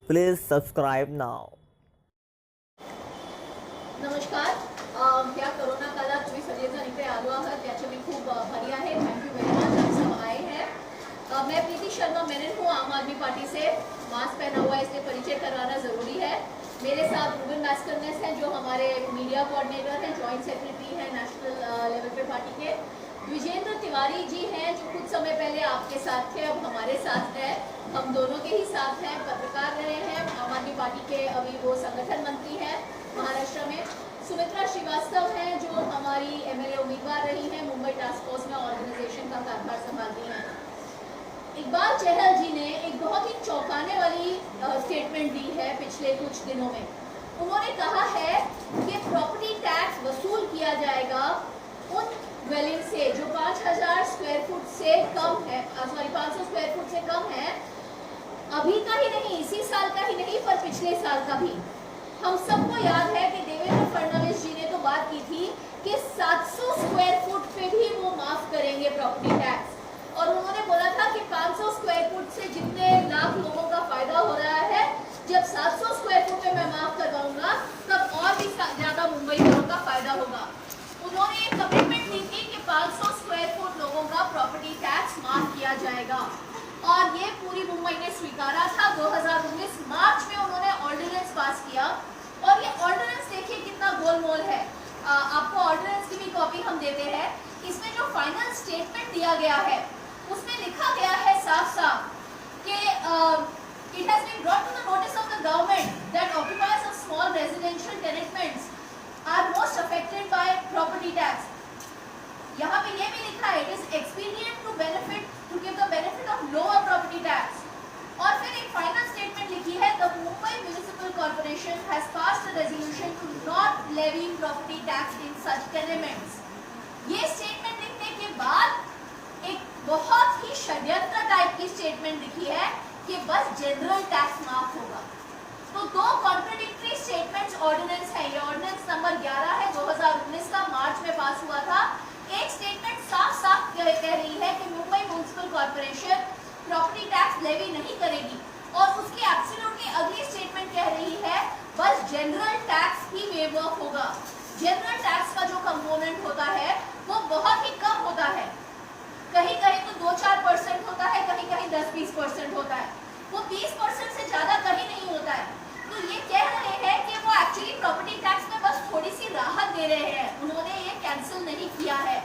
Please subscribe now. नमस्कार. ह्या corona काळात तुम्ही सगळेजण इथे आलो आहात याचे मी खूब बड़ी आहे. थैंक यू वेरी मच, आप सब आए हैं. मैं प्रीति शर्मा मेनन हूँ आम आदमी पार्टी से. मास्क पहना हुआ है इसलिए परिचय कराना ज़रूरी है. मेरे साथ रूबन मैस्करनेस हैं जो हमारे मीडिया कोऑर्डिनेटर हैं, जॉइंट सेक्रेटरी हैं नेशनल लेवल पे पार्टी के. विजेंद्र तिवारी जी हैं जो कुछ समय पहले आपके साथ थे, अब हमारे साथ हैं. हम दोनों के ही साथ हैं, पत्रकार रहे हैं. आम आदमी पार्टी के अभी वो संगठन मंत्री हैं महाराष्ट्र में. सुमित्रा श्रीवास्तव हैं जो हमारी एमएलए उम्मीदवार रही हैं, मुंबई टास्क फोर्स में ऑर्गेनाइजेशन का कार्यभार संभालती हैं. इकबाल चहल जी ने एक बहुत ही चौंकाने वाली स्टेटमेंट दी है पिछले कुछ दिनों में. उन्होंने कहा है कि प्रॉपर्टी टैक्स वसूल किया जाएगा उन ड्वेलिंग से जो 5000 स्क्वायर फुट से कम है, सॉरी 500 स्क्वायर फुट से कम है. अभी का ही नहीं, इसी साल का ही नहीं, पर पिछले साल का भी. हम सबको याद है कि देवेंद्र फडणवीस जी ने तो बात की थी कि 700 स्क्वायर फुट पे भी वो माफ करेंगे प्रॉपर्टी टैक्स. और उन्होंने बोला था कि 500 स्क्वायर फुट से जितने लाख लोगों का फायदा हो रहा है, जब 700 स्क्वायर फुट में मैं माफ करवाऊंगा तब और भी ज्यादा मुंबई वालों का फायदा होगा. उन्होंने एक कमिटमेंट दी थी कि 500 स्क्वायर फुट लोगों का प्रॉपर्टी टैक्स माफ किया जाएगा और ये पूरी मुंबई ने स्वीकारा था. 2019 मार्च में उन्होंने ऑर्डिनेंस पास किया और ये ऑर्डिनेंस देखिए कितना गोलमोल है. आपको ऑर्डिनेंस की भी कॉपी हम देते हैं. इसमें जो फाइनल स्टेटमेंट दिया गया है उसमें लिखा गया है साफ साफ कि it has been brought to the notice of the government that occupiers of small residential tenements are most affected by property tax. यहाँ पे ये भी लिखा है it is expedient to give the benefit of lower property tax. और फिर एक final statement लिखी है the Mumbai Municipal Corporation has passed a resolution to not levy property tax in such tenements. ये स्टेटमेंट लिखने के बाद एक बहुत ही षड्यंत्र टाइप की स्टेटमेंट लिखी है कि बस जनरल टैक्स माफ होगा. तो दो कॉन्ट्रडिक्टरी स्टेटमेंट्स ऑर्डिनेंस है. ये ऑर्डिनेंस नंबर 11 है 2019 का, मार्च में पास हुआ था. एक स्टेटमेंट साफ साफ कह रही है कि Mumbai municipal corporation property tax levy नहीं करेगी और उसकी एब्सोल्युटली अगली स्टेटमेंट कह रही है बस general tax he wave of होगा. जनरल टैक्स का जो कंपोनेंट होता है वो बहुत ही कम होता है. कहीं कहीं तो 2-4% होता है, कहीं कहीं 10-20% होता है. वो 20% से ज्यादा कहीं नहीं होता है. तो ये कह रहे हैं कि वो एक्चुअली प्रॉपर्टी टैक्स में बस थोड़ी सी राहत दे रहे हैं, उन्होंने ये कैंसिल नहीं किया है.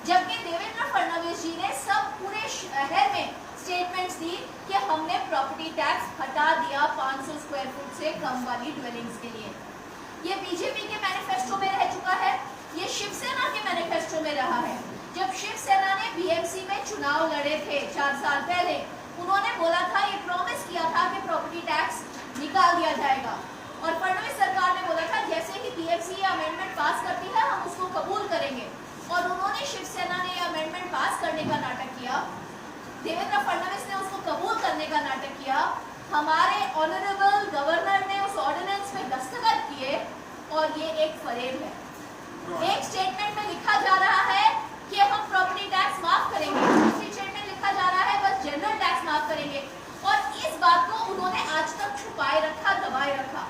जबकि देवेंद्र फडणवीस जी ने सब पूरे शहर में स्टेटमेंट्स दी कि हमने प्रॉपर्टी टैक्स हटा दिया 500 स्क्वायर फुट से कम वाली ड्वेलिंग्स के लिए. ये बीजेपी के मैनिफेस्टो में रह चुका है, ये शिवसेना के मैनिफेस्टो में रहा है. जब शिवसेना ने बीएमसी में चुनाव लड़े थे 4 साल पहले, उन्होंने बोला था, ये प्रॉमिस किया था कि प्रॉपर्टी टैक्स निकाल दिया जाएगा. और फडणवीस सरकार ने बोला था जैसे ही बीएमसी अमेंडमेंट पास करती है हम उसको कबूल करेंगे. और उन्होंने, शिवसेना ने अमेंडमेंट पास करने का नाटक किया, देवेंद्र फडणवीस ने उसको कबूल करने का नाटक किया. हमारे ऑनरेबल गवर्नर ने उस ऑर्डिनेंस में दस्तखत किए और ये एक फरेब है. एक स्टेटमेंट में लिखा जा रहा है कि हम प्रॉपर्टी टैक्स माफ करेंगे, दूसरी स्टेटमेंट लिखा जा रहा है बस जनरल टैक्स माफ करेंगे. और इस बात को उन्होंने आज तक छुपाए रखा, दबाए रखा.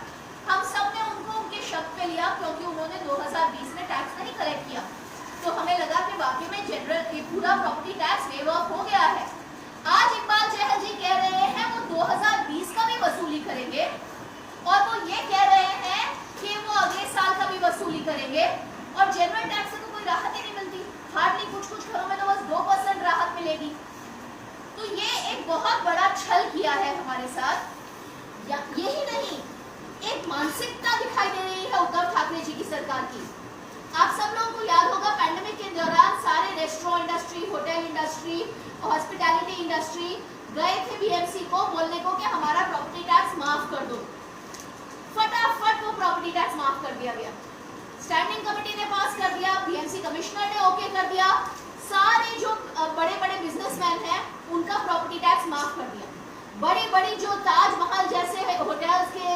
हम सब ने उनको उनके शक पे लिया क्योंकि उन्होंने 2020 में टैक्स नहीं कलेक्ट किया. तो हमें लगा कि वाकई में जनरल ये पूरा प्रॉपर्टी टैक्स वेव ऑफ हो गया है. आज इकबाल चहल जी कह रहे हैं वो 2020 का भी वसूली करेंगे और वो ये कह रहे हैं कि वो अगले साल का भी वसूली करेंगे. और जनरल टैक्स से तो कोई राहत ही नहीं मिलती, हार्डली कुछ घरों में तो बस 2% राहत मिलेगी. तो ये एक बहुत बड़ा छल किया है हमारे साथ. यही नहीं, एक मानसिकता दिखाई दे रही है उद्धव ठाकरे जी की सरकार की. आप सब लोगों को याद होगा पैंडेमिक के दौरान सारे restaurant industry, hotel industry, hospitality industry गए थे बीएमसी को बोलने को कि हमारा प्रॉपर्टी टैक्स माफ कर दो. फटाफट वो प्रॉपर्टी टैक्स माफ कर दिया गया. स्टैंडिंग कमेटी ने पास कर दिया, बीएमसी कमिश्नर ने ओके कर दिया. सारे जो बड़े बड़े बिजनेसमैन हैं उनका प्रॉपर्टी टैक्स माफ कर दिया. बड़ी बड़ी जो ताजमहल जैसे होटल्स के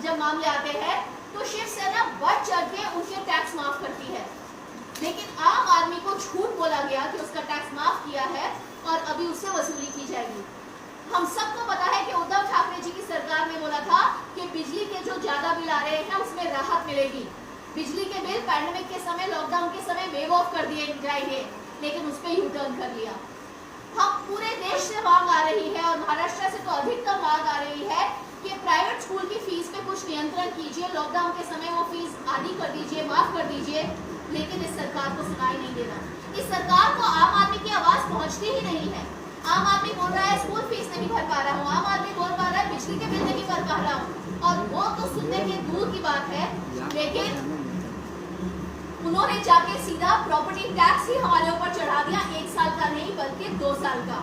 जब मामले आते हैं तो शिवसेना बढ़ चढ़ के उनके टैक्स माफ करती है. लेकिन आम आदमी को झूठ बोला गया कि उसका टैक्स माफ किया है और अभी उससे वसूली की जाएगी. हम सबको पता है कि उद्धव ठाकरे जी की सरकार ने बोला था मिलेगी। बिजली के बिल पैंडेमिक के समय, लॉकडाउन के समय वेव ऑफ कर दिए जाएंगे, लेकिन उस पर यू टर्न कर लिया। हम पूरे देश से मांग आ रही है और महाराष्ट्र से तो अधिकतम मांग आ रही है कि प्राइवेट स्कूल की फीस पे कुछ नियंत्रण कीजिए, लॉकडाउन के समय वो फीस आधी कर दीजिए, माफ कर दीजिए, लेकिन इस सरकार को सुनाई नहीं देना। इस सरकार को आम आदमी की आवाज पहुंचती ही नहीं है। आम आदमी बोल रहा है स्कूल फीस नहीं भर पा रहा हूँ, आम आदमी बोल पा रहा है बिजली के बिल नहीं भर पा रहा हूँ, और वो तो सुनने के दूर की बात है, लेकिन उन्होंने जाके सीधा प्रॉपर्टी टैक्स ही हमारे ऊपर चढ़ा दिया, 1 साल का नहीं बल्कि 2 साल का।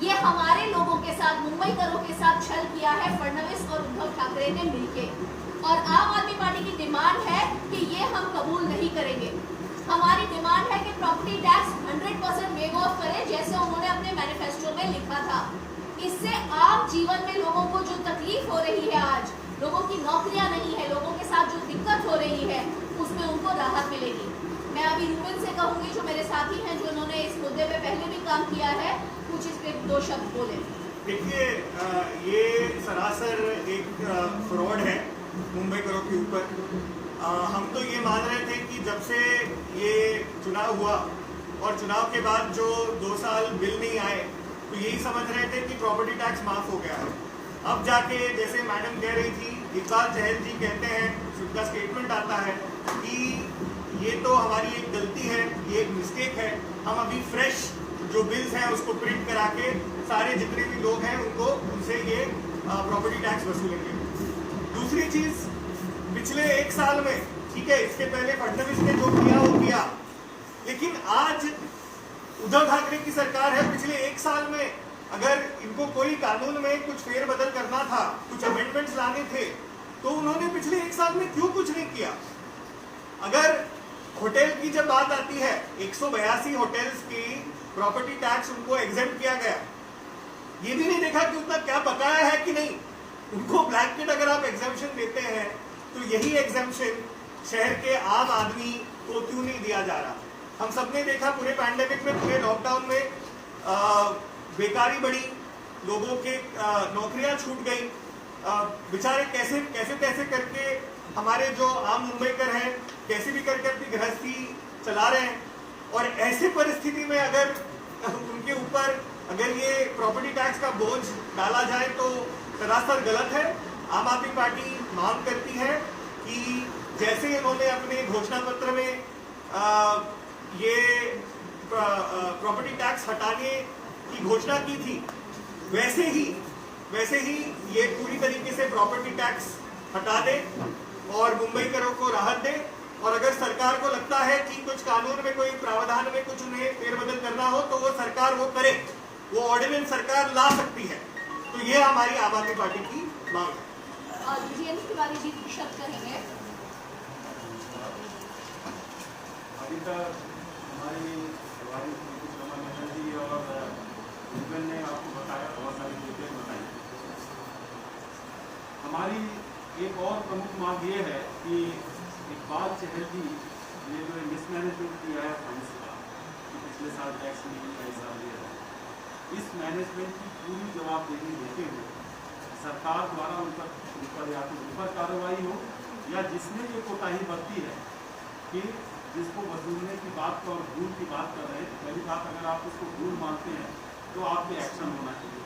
ये हमारे लोगों के साथ, मुंबई करों के साथ छल किया है फडणवीस और उद्धव ठाकरे ने मिलके, और आम आदमी पार्टी की डिमांड है कि ये हम कबूल नहीं करेंगे। हमारी डिमांड है कि प्रॉपर्टी टैक्स 100% वेव ऑफ करें, जैसे उन्होंने अपने मैनिफेस्टो में लिखा था। इससे आम जीवन में लोगों को जो तकलीफ हो रही है, आज लोगों की नौकरियां नहीं है, लोगों के साथ जो दिक्कत हो रही है, उसमें उनको राहत मिलेगी। मैं अभी रूबेन से कहूंगी, जो मेरे साथी हैं, जो उन्होंने इस मुद्दे पे पहले भी काम किया है, कुछ इस पे 2 शब्द बोले। देखिए, ये सरासर एक फ्रॉड है मुंबई करों के ऊपर। हम तो ये मान रहे थे कि जब से ये चुनाव हुआ और चुनाव के बाद जो 2 साल बिल नहीं आए, तो यही समझ रहे थे कि प्रॉपर्टी टैक्स माफ हो गया है। अब जाके जैसे मैडम कह रही थी, इकबाल चहल जी कहते हैं, उनका स्टेटमेंट आता है कि ये तो हमारी एक गलती है, ये एक मिस्टेक है, हम अभी फ्रेश जो बिल्स हैं उसको प्रिंट करा के सारे जितने भी लोग हैं उनको उनसे ये प्रॉपर्टी टैक्स वसूलेंगे। दूसरी चीज, पिछले 1 साल में, ठीक है, इसके पहले फडणवीस ने जो किया वो किया, लेकिन आज उद्धव ठाकरे की सरकार है। पिछले 1 साल में अगर इनको कोई कानून में कुछ फेरबदल करना था, कुछ अमेंडमेंट्स लाने थे, तो उन्होंने पिछले 1 साल में क्यों कुछ नहीं किया। अगर होटल की जब बात आती है, 182 होटल्स की प्रॉपर्टी टैक्स उनको एग्जेम्प्ट किया गया, ये भी नहीं देखा कि उतना क्या बकाया है कि नहीं। उनको ब्लैंकेट अगर आप एग्जेम्पशन देते हैं, तो यही एग्जेम्पशन शहर के आम आदमी को क्यों नहीं दिया जा रहा। हम सबने देखा पूरे पैंडेमिक में, पूरे लॉकडाउन में बेकारी बढ़ी, लोगों के नौकरियां छूट गई, बेचारे कैसे कैसे कैसे करके हमारे जो आम मुंबईकर हैं कैसे भी करके अपनी गृहस्थी चला रहे हैं। और ऐसे परिस्थिति में अगर उनके ऊपर अगर ये प्रॉपर्टी टैक्स का बोझ डाला जाए तो सरासर गलत है। आम आदमी पार्टी मांग करती है कि जैसे इन्होंने अपने घोषणा पत्र में ये प्रॉपर्टी टैक्स हटाने की घोषणा की थी, वैसे ही ये पूरी तरीके से प्रॉपर्टी टैक्स हटा दे और मुंबई करों को राहत दे। और अगर सरकार को लगता है कि कुछ कानून में कोई प्रावधान में कुछ उन्हें फेरबदल करना हो, तो वो सरकार वो करे, वो ऑर्डिनेंस सरकार ला सकती है। तो ये हमारी आम आदमी पार्टी की मांग है। जीएनसी तिवारी जी शब्द करेंगे। अभी तक हमारी जी और रूबेन ने आपको बताया, बहुत सारी चीजें बताई। हमारी एक और प्रमुख मांग ये है कि इकबाल चहल जी ने जो मिसमैनेजमेंट किया है फंड्स का, कि पिछले साल टैक्स नहीं का हिसाब दिया है, इस मैनेजमेंट की पूरी जवाबदेही लेते हुए सरकार द्वारा उन पर या तो उन पर कार्रवाई हो, या जिसने ये कोताही बरती है कि जिसको वसूलने की बात और भूल की बात कर रहे हैं, पहली बात अगर आप उसको भूल मानते हैं तो आप पे एक्शन होना चाहिए।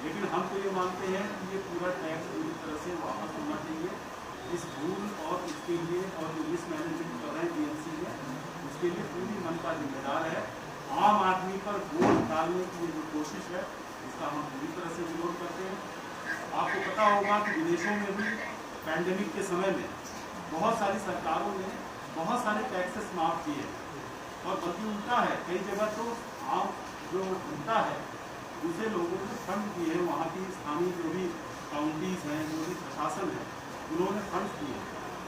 लेकिन हम तो ये मानते हैं कि ये पूरा टैक्स पूरी तरह से वापस होना चाहिए। इस भूल और इसके लिए और जो मिसमैनेजमेंट कर रहे हैं जीएनसी में, उसके लिए पूरी मनपा जिम्मेदार है। आम आदमी पर बोझ डालने की जो कोशिश है, इसका हम पूरी तरह से विरोध करते हैं। आपको पता होगा कि विदेशों में भी पैंडेमिक के समय में बहुत सारी सरकारों ने बहुत सारे टैक्सेस माफ किए, और बल्कि उल्टा है, कई जगह तो आम जो उल्टा है दूसरे लोगों को फंड दिए, वहाँ की स्थानीय जो भी काउंटीज हैं, जो भी प्रशासन है, उन्होंने फंड दिए।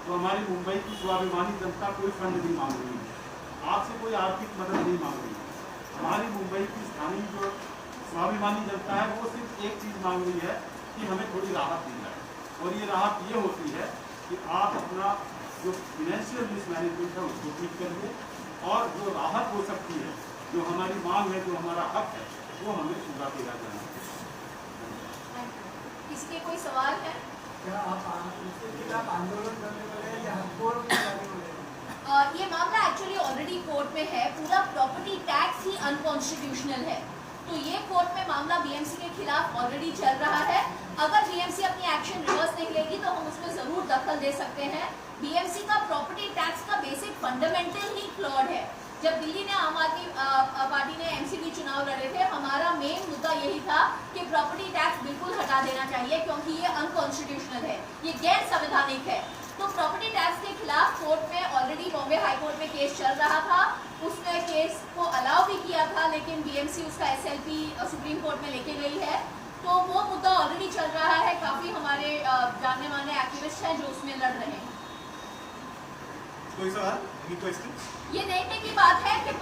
तो हमारी मुंबई की स्वाभिमानी जनता कोई फंड नहीं मांग रही है, आपसे कोई आर्थिक मदद नहीं मांग रही है। हमारी मुंबई की स्थानीय जो स्वाभिमानी जनता है वो सिर्फ एक चीज़ मांग रही है कि हमें थोड़ी राहत दी जाए, और ये राहत ये होती है कि आप अपना जो फिनेंशियल मिसमैनेजमेंट है उसको ठीक करिए, और जो राहत हो सकती है, जो हमारी मांग है, जो हमारा हक है, वो हमें पूरा किया जाना है। किसी के कोई सवाल है? क्या आप आंदोलन करने वाले हैं या ये मामला एक्चुअली ऑलरेडी कोर्ट में है। पूरा प्रॉपर्टी टैक्स ही अनकॉन्स्टिट्यूशनल है, तो ये कोर्ट में मामला बीएमसी के खिलाफ ऑलरेडी चल रहा है। अगर बीएमसी अपनी एक्शन रिवर्स नहीं लेगी तो हम उसमें जरूर दखल दे सकते हैं। बीएमसी का प्रॉपर्टी टैक्स का बेसिक फंडामेंटल ही फ्लॉड है। जब दिल्ली ने आम आदमी पार्टी ने एमसीडी चुनाव लड़े थे, हमारा मेन मुद्दा यही था कि प्रॉपर्टी टैक्स बिल्कुल हटा देना चाहिए क्योंकि ये अनकॉन्स्टिट्यूशनल है, ये गैर संवैधानिक है। तो प्रॉपर्टी टैक्स के खिलाफ कोर्ट में ऑलरेडी बॉम्बे हाई कोर्ट में केस चल रहा था। उसने केस को अलाउ भी किया था, लेकिन बीएमसी उसका एसएलपी सुप्रीम कोर्ट में लेके गई है, तो वो मुद्दा ऑलरेडी चल रहा है। काफी हमारे जानने माने एक्टिविस्ट हैं जो उसमें लड़ रहे हैं। कोई सवाल? Any question? ये देखने की बात है कि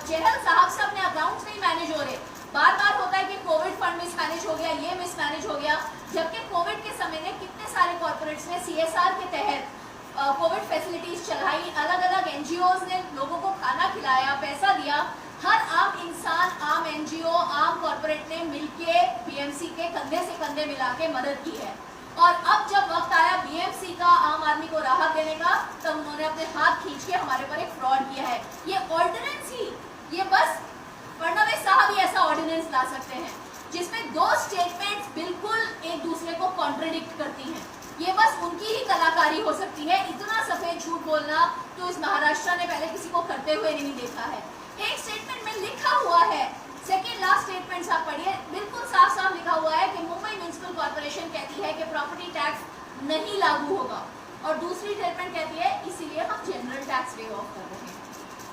चहल साहब से अपने अकाउंट्स नहीं मैनेज हो रहे। बार बार होता है कि कोविड फंड मिसमैनेज हो गया, ये मिसमैनेज हो गया, जबकि कोविड के समय में कितने सारे कॉर्पोरेट्स ने सीएसआर के तहत कोविड फैसिलिटीज चलाई, अलग अलग एनजीओज ने लोगों को खाना खिलाया, पैसा दिया। हर आम इंसान, आम एनजीओ, आम कॉर्पोरेट ने मिलके बीएमसी के कंधे से कंधे मिला के मदद की है। और अब जब वक्त आया बीएमसी का आम आदमी को राहत देने का, तब उन्होंने अपने हाथ खींच के हमारे पर एक फ्रॉड किया है। ये ऑर्डिनेंस ही, ये बस फडणवीस साहब ही ऐसा ऑर्डिनेंस ला सकते हैं जिसमें दो स्टेटमेंट्स बिल्कुल एक दूसरे को कॉन्ट्रडिक्ट करती हैं। ये बस उनकी ही कलाकारी हो सकती है। इतना सफेद झूठ बोलना तो इस महाराष्ट्र ने पहले किसी को करते हुए नहीं देखा है। एक स्टेटमेंट में लिखा हुआ है, सेकेंड लास्ट स्टेटमेंट आप पढ़िए, बिल्कुल साफ साफ लिखा हुआ है कि मुंबई म्युनिसिपल कॉर्पोरेशन कहती है कि प्रॉपर्टी टैक्स नहीं लागू होगा, और दूसरी स्टेटमेंट कहती है इसीलिए हम जनरल टैक्स वे ऑफ कर रहे हैं।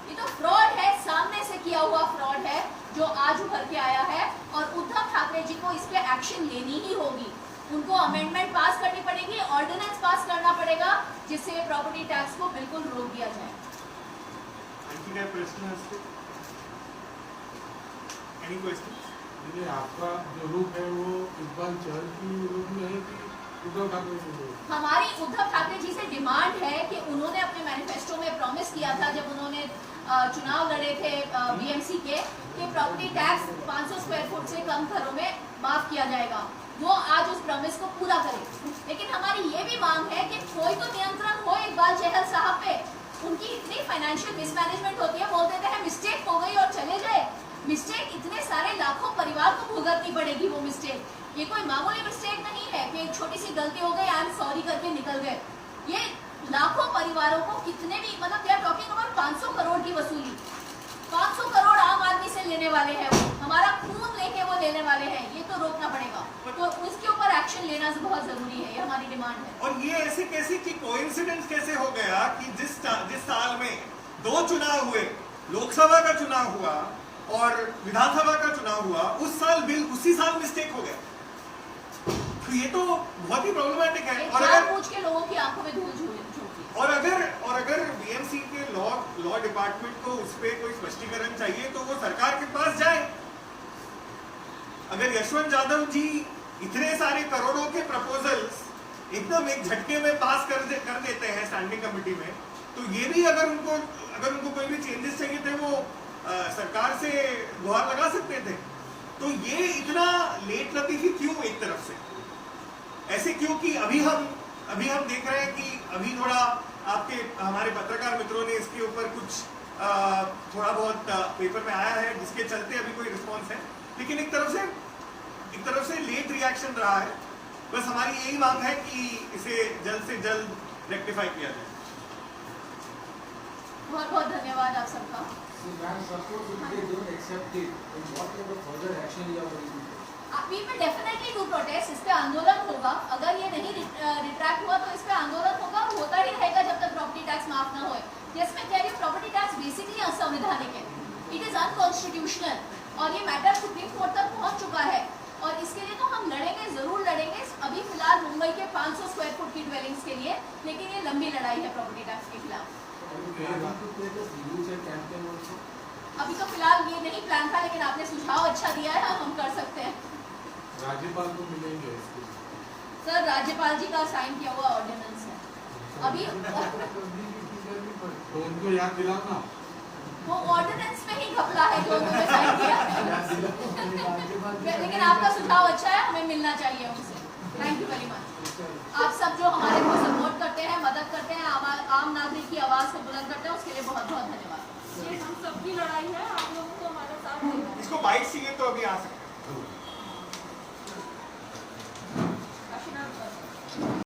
ये तो फ्रॉड है, सामने से किया हुआ फ्रॉड है जो आज उभर के आया है, और उद्धव ठाकरे जी को इस पे एक्शन लेनी ही होगी। उनको अमेंडमेंट पास करनी पड़ेगी, ऑर्डिनेंस पास करना पड़ेगा, जिससे प्रॉपर्टी टैक्स को बिल्कुल रोक दिया जाए। Any question? आपका जो रूप है वो इकबाल चहल की रूप में है कि उद्धव ठाकरे की रूप? हमारी उद्धव ठाकरे जी से डिमांड है कि उन्होंने अपने मैनिफेस्टो में प्रॉमिस किया था जब उन्होंने चुनाव लड़े थे बीएमसी के, कि प्रॉपर्टी टैक्स 500 स्क्वायर फुट से कम घरों में माफ किया जाएगा। वो आज उस प्रॉमिस को पूरा करे। लेकिन हमारी ये भी मांग है कि कोई तो नियंत्रण हो इकबाल चहल साहब पे। उनकी इतनी फाइनेंशियल मिसमैनेजमेंट होती है, बोल देते हैं मिस्टेक हो गई और चले जाए। मिस्टेक इतने सारे लाखों परिवार को भुगतनी पड़ेगी वो मिस्टेक। ये कोई मामूली मिस्टेक नहीं है कि एक छोटी सी गलती हो गई, आई एम सॉरी करके निकल गए। ये लाखों परिवारों को कितने भी, मतलब they are talking about 500 crore की वसूली। 500 करोड़ आम आदमी से लेने वाले हैं, वो हमारा खून लेके वो लेने वाले हैं। ये तो रोकना पड़ेगा, तो उसके ऊपर एक्शन लेना बहुत जरूरी है, ये हमारी डिमांड है। और ये ऐसे कैसे कि कोइंसिडेंस कैसे हो गया कि जिस साल में 2 चुनाव हुए, लोकसभा का चुनाव हुआ और विधानसभा का चुनाव हुआ, उस साल बिल उसी साल मिस्टेक हो गया। तो ये तो बहुत ही प्रॉब्लमेटिक है। और अगर पूछ के लोगों की आंखों में धूल झोंकी, और अगर बीएमसी के लॉ डिपार्टमेंट को उस पर कोई स्पष्टीकरण चाहिए तो वो सरकार के पास जाए। अगर यशवंत यादव जी इतने सारे करोड़ों के प्रपोजल्स एकदम एक झटके में पास कर देते हैं स्टैंडिंग कमेटी में, तो ये भी अगर उनको कोई भी चेंजेस चाहिए थे वो सरकार से गुहार लगा सकते थे। तो ये इतना लेट लतीफी क्यों एक तरफ से, ऐसे क्यों कि अभी हम देख रहे हैं कि अभी थोड़ा हमारे पत्रकार मित्रों ने इसके ऊपर कुछ थोड़ा बहुत पेपर में आया है जिसके चलते अभी कोई रिस्पॉन्स है, लेकिन एक तरफ से लेट रिएक्शन रहा है। बस हमारी यही मांग है कि इसे जल्द से जल्द रेक्टिफाई किया जाए। बहुत बहुत धन्यवाद आप सबका। We will definitely do protest, इस पे आंदोलन होगा। अगर ये नहीं रिट्रैक्ट हुआ तो इस पे आंदोलन होगा, होता ही रहेगा जब तक प्रॉपर्टी टैक्स माफ ना होए। जैसे मैं कह रही हूँ, प्रॉपर्टी टैक्स बेसिकली असंवैधानिक है, इट इज अनकॉन्स्टिट्यूशनल, और ये मैटर सुप्रीम कोर्ट तक पहुँच चुका है। और इसके लिए तो हम लड़ेंगे, जरूर लड़ेंगे। अभी फिलहाल मुंबई के 500 स्क्वायर फुट की ड्वेलिंग्स के लिए, लेकिन ये लंबी लड़ाई है प्रॉपर्टी टैक्स के खिलाफ। अभी तो फिलहाल ये नहीं प्लान था, लेकिन आपने सुझाव अच्छा दिया है, हम कर सकते हैं। राज्यपाल को मिलेंगे सर, राज्यपाल जी का साइन किया हुआ ऑर्डिनेंस है अभी। तो उनको याद दिलाना, वो ऑर्डिनेंस में ही घपला है जो उन्होंने साइन किया। लेकिन आपका सुझाव अच्छा है, हमें मिलना चाहिए उनसे। Thank you very much. आप सब जो हमारे को सपोर्ट करते हैं, मदद करते हैं, बहादुरी की आवाज़ को बुलंद करते हैं, उसके लिए बहुत बहुत धन्यवाद। ये हम सबकी लड़ाई है, आप लोगों को हमारा साथ देना है। इसको बाइक चाहिए तो अभी आ सकते हैं।